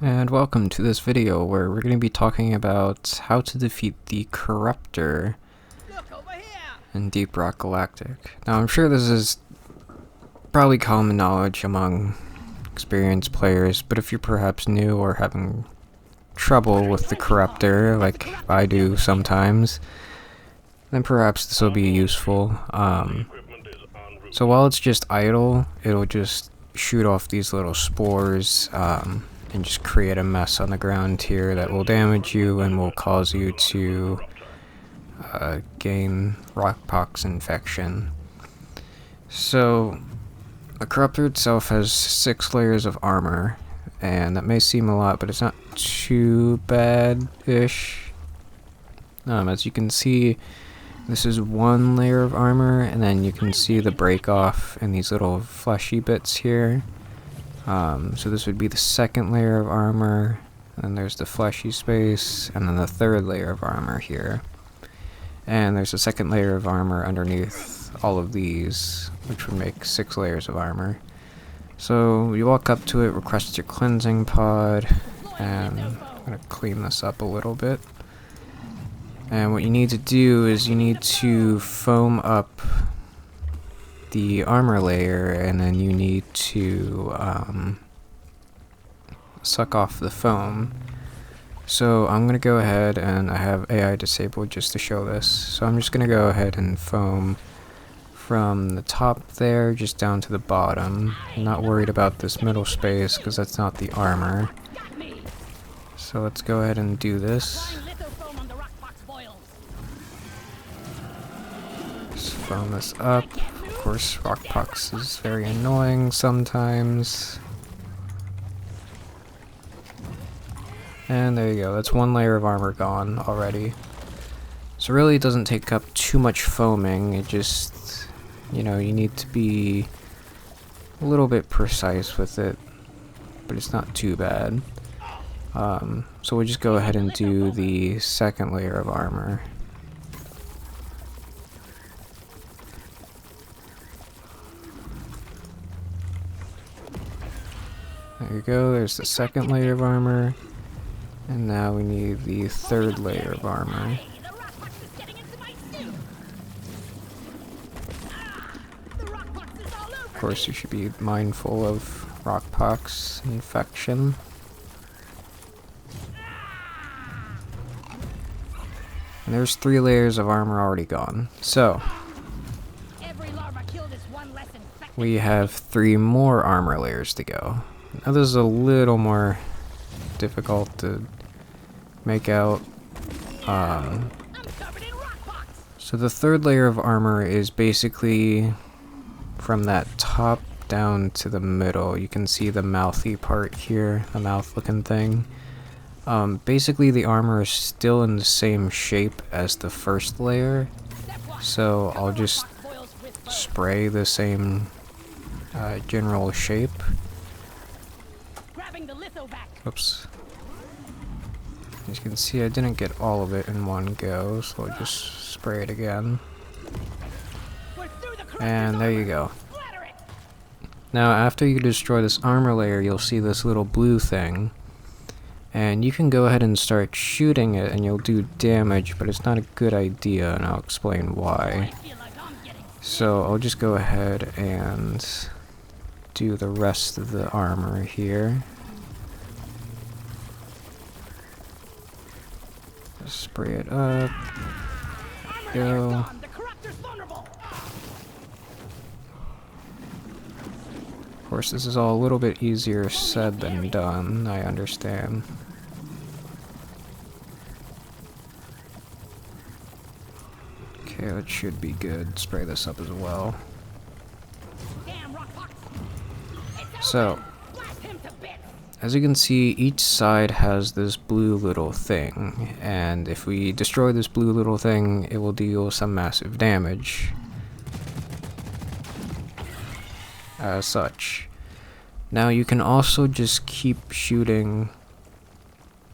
And welcome to this video where we're going to be talking about how to defeat the Corruptor in Deep Rock Galactic. Now I'm sure this is probably common knowledge among experienced players, but if you're perhaps new or having trouble with the Corruptor, like I do sometimes, then perhaps this will be useful. So while it's just idle, it'll just shoot off these little spores, and just create a mess on the ground here that will damage you and will cause you to gain rockpox infection. So the Corruptor itself has 6 layers of armor, and that may seem a lot, but it's not too bad-ish. As you can see, this is 1 layer of armor, and then you can see the break off in these little fleshy bits here. So this would be the 2nd layer of armor, and there's the fleshy space, and then the 3rd layer of armor here. And there's a 2nd layer of armor underneath all of these, which would make 6 layers of armor. So you walk up to it, request your cleansing pod, and I'm going to clean this up a little bit. And what you need to do is you need to foam up the armor layer, and then you need to suck off the foam. So I'm gonna go ahead, and I have AI disabled just to show this, so I'm just gonna go ahead and foam from the top there just down to the bottom. I'm not worried about this middle space because that's not the armor. So let's go ahead and do this. Just foam this up. Of course, rockpox is very annoying sometimes. And there you go, that's 1 layer of armor gone already. So really it doesn't take up too much foaming, it just, you know, you need to be a little bit precise with it, but it's not too bad. So we'll just go ahead and do the 2nd layer of armor. There you go, there's the 2nd layer of armor, and now we need the 3rd layer of armor. Of course, you should be mindful of rockpox infection. And there's 3 layers of armor already gone. So we have 3 more armor layers to go. Now this is a little more difficult to make out. So the 3rd layer of armor is basically from that top down to the middle. You can see the mouthy part here, the mouth looking thing. Basically the armor is still in the same shape as the 1st layer, so I'll just spray the same general shape. Oops. As you can see, I didn't get all of it in one go, so I'll just spray it again. And there you go. Now, after you destroy this armor layer, you'll see this little blue thing. And you can go ahead and start shooting it, and you'll do damage, but it's not a good idea, and I'll explain why. So I'll just go ahead and do the rest of the armor here. Spray it up. There we go. Of course, this is all a little bit easier said than done, I understand. Okay, that should be good. Spray this up as well. So, as you can see, each side has this blue little thing, and if we destroy this blue little thing, it will deal some massive damage. As such. Now you can also just keep shooting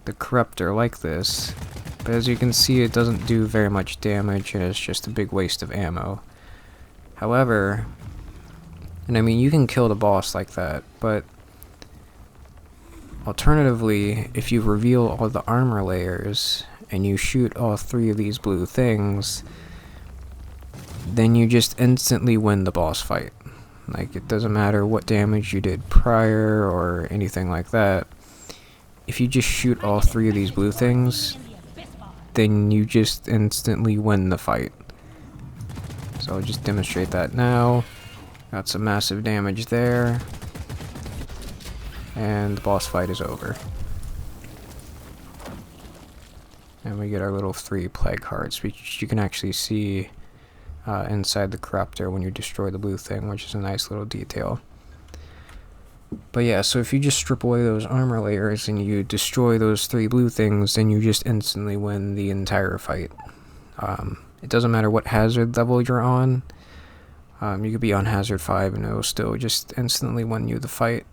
the Corruptor like this, but as you can see it doesn't do very much damage and it's just a big waste of ammo. However, and I mean you can kill the boss like that, but Alternatively, if you reveal all the armor layers and you shoot all 3 of these blue things, then you just instantly win the boss fight. Like, it doesn't matter what damage you did prior or anything like that. If you just shoot all 3 of these blue things, then you just instantly win the fight. So I'll just demonstrate that now. Got some massive damage there. And the boss fight is over. And we get our little 3 plague hearts, which you can actually see inside the Corruptor when you destroy the blue thing, which is a nice little detail. But yeah, so if you just strip away those armor layers and you destroy those 3 blue things, then you just instantly win the entire fight. It doesn't matter what hazard level you're on. You could be on hazard 5 and it will still just instantly win you the fight.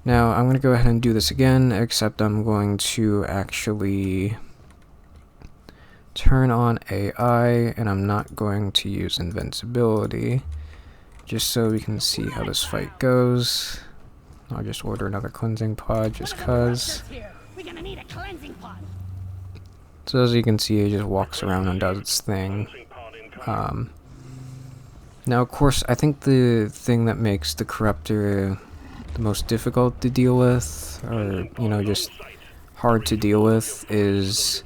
Now, I'm going to go ahead and do this again, except I'm going to actually turn on AI, and I'm not going to use invincibility, just so we can see how this fight goes. I'll just order another cleansing pod, just cause. So as you can see, it just walks around and does its thing. Now, of course, I think the thing that makes the Corruptor the most difficult to deal with, or, you know, just hard to deal with, is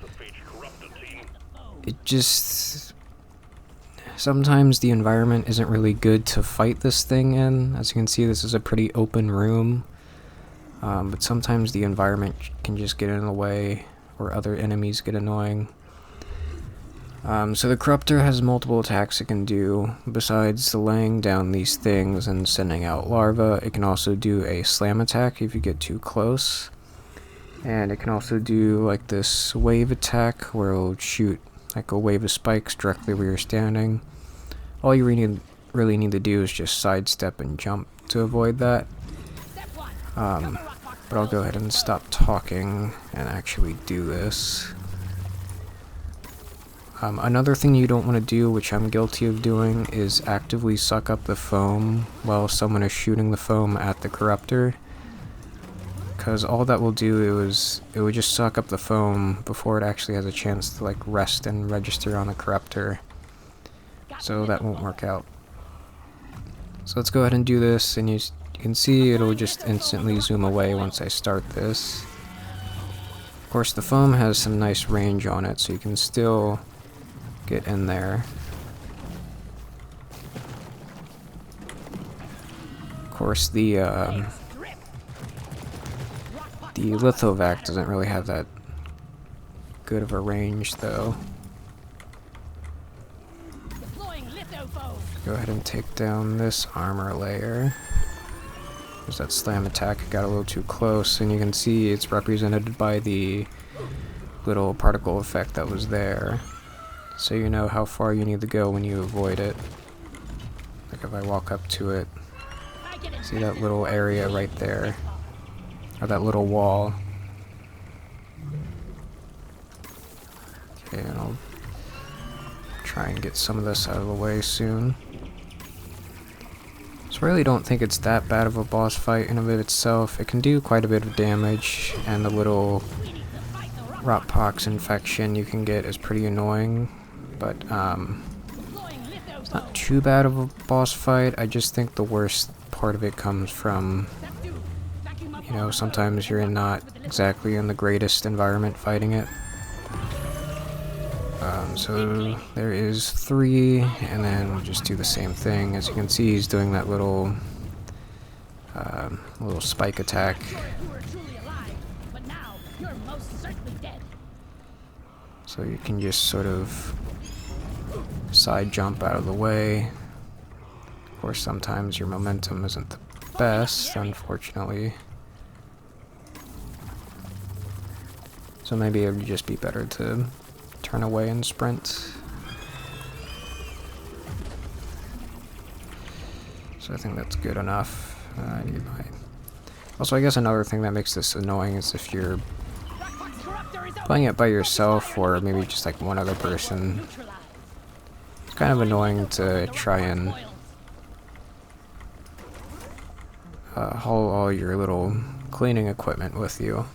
it just... sometimes the environment isn't really good to fight this thing in. As you can see, this is a pretty open room, but sometimes the environment can just get in the way, or other enemies get annoying. So the Corruptor has multiple attacks it can do. Besides laying down these things and sending out larvae, it can also do a slam attack if you get too close. And it can also do like this wave attack where it'll shoot like a wave of spikes directly where you're standing. All you really need to do is just sidestep and jump to avoid that. But I'll go ahead and stop talking and actually do this. Another thing you don't want to do, which I'm guilty of doing, is actively suck up the foam while someone is shooting the foam at the Corruptor. Because all that will do is, it would just suck up the foam before it actually has a chance to like rest and register on the Corruptor. So that won't work out. So let's go ahead and do this, and you can see it'll just instantly zoom away once I start this. Of course, the foam has some nice range on it, so you can still get in there. Of course, the Lithophage doesn't really have that good of a range, though. Go ahead and take down this armor layer. There's that slam attack, got a little too close, and you can see it's represented by the little particle effect that was there. So you know how far you need to go when you avoid it. Like if I walk up to it, see that little area right there, or that little wall. Okay, and I'll try and get some of this out of the way soon. So I really don't think it's that bad of a boss fight in and of itself. It can do quite a bit of damage, and the little rot pox infection you can get is pretty annoying. But it's not too bad of a boss fight. I just think the worst part of it comes from, you know, sometimes you're not exactly in the greatest environment fighting it. So there is 3, and then we'll just do the same thing. As you can see, he's doing that little spike attack. So you can just sort of side jump out of the way. Of course, sometimes your momentum isn't the best, unfortunately. So maybe it would just be better to turn away and sprint. So I think that's good enough. I need my... Also, I guess another thing that makes this annoying is if you're playing it by yourself, or maybe just like one other person. It's kind of annoying to try and haul all your little cleaning equipment with you.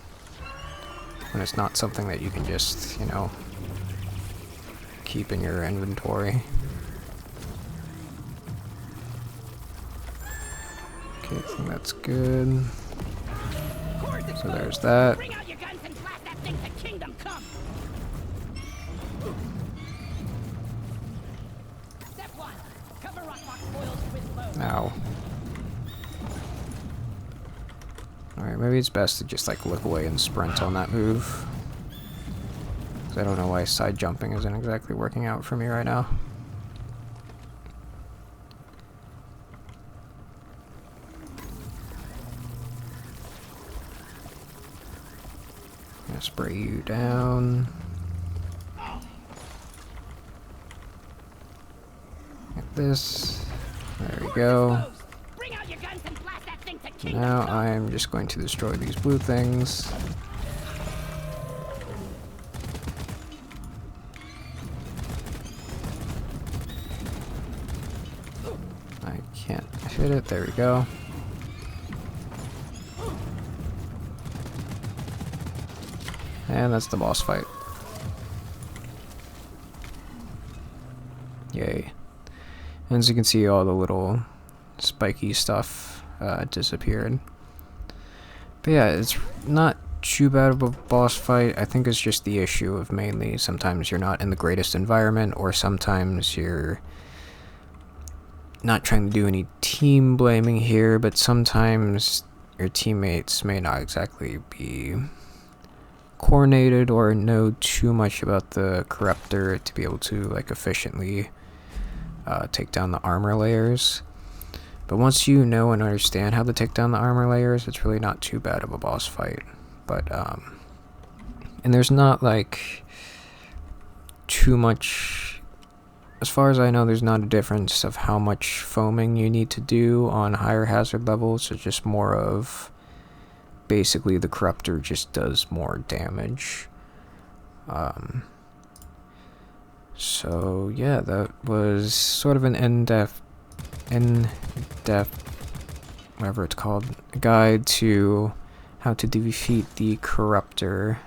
And it's not something that you can just, you know, keep in your inventory. Okay, I think that's good. So there's that. Bring out your guns and blast that thing to kingdom come. Step 1. Cover rock spoils with load. Ow. Alright, maybe it's best to just like look away and sprint on that move. I don't know why side jumping isn't exactly working out for me right now. I'm gonna spray you down. Like this. There we go. Now I'm just going to destroy these blue things. I can't hit it. There we go. And that's the boss fight. Yay. And as you can see, all the little spiky stuff disappeared. But yeah, it's not too bad of a boss fight. I think it's just the issue of mainly sometimes you're not in the greatest environment, or sometimes you're not trying to do any team blaming here, but sometimes your teammates may not exactly be coordinated or know too much about the Corruptor to be able to like efficiently take down the armor layers. But once you know and understand how to take down the armor layers, it's really not too bad of a boss fight. But and there's not like too much, as far as I know, there's not a difference of how much foaming you need to do on higher hazard levels. It's just more of basically the Corruptor just does more damage. So yeah, that was sort of an in-depth, whatever it's called, guide to how to defeat the Corruptor.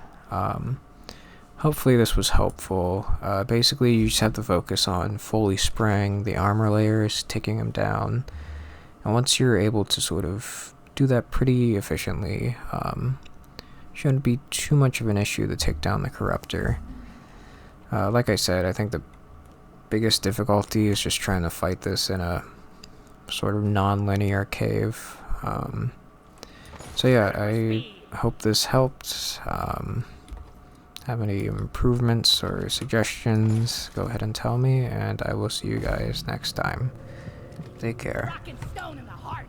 Hopefully this was helpful. Basically you just have to focus on fully spraying the armor layers, taking them down, and once you're able to sort of do that pretty efficiently, shouldn't be too much of an issue to take down the Corruptor. Like I said, I think the biggest difficulty is just trying to fight this in a sort of non-linear cave. So yeah, I hope this helped. Have any improvements or suggestions, go ahead and tell me, and I will see you guys next time. Take care. Rock and stone in the heart.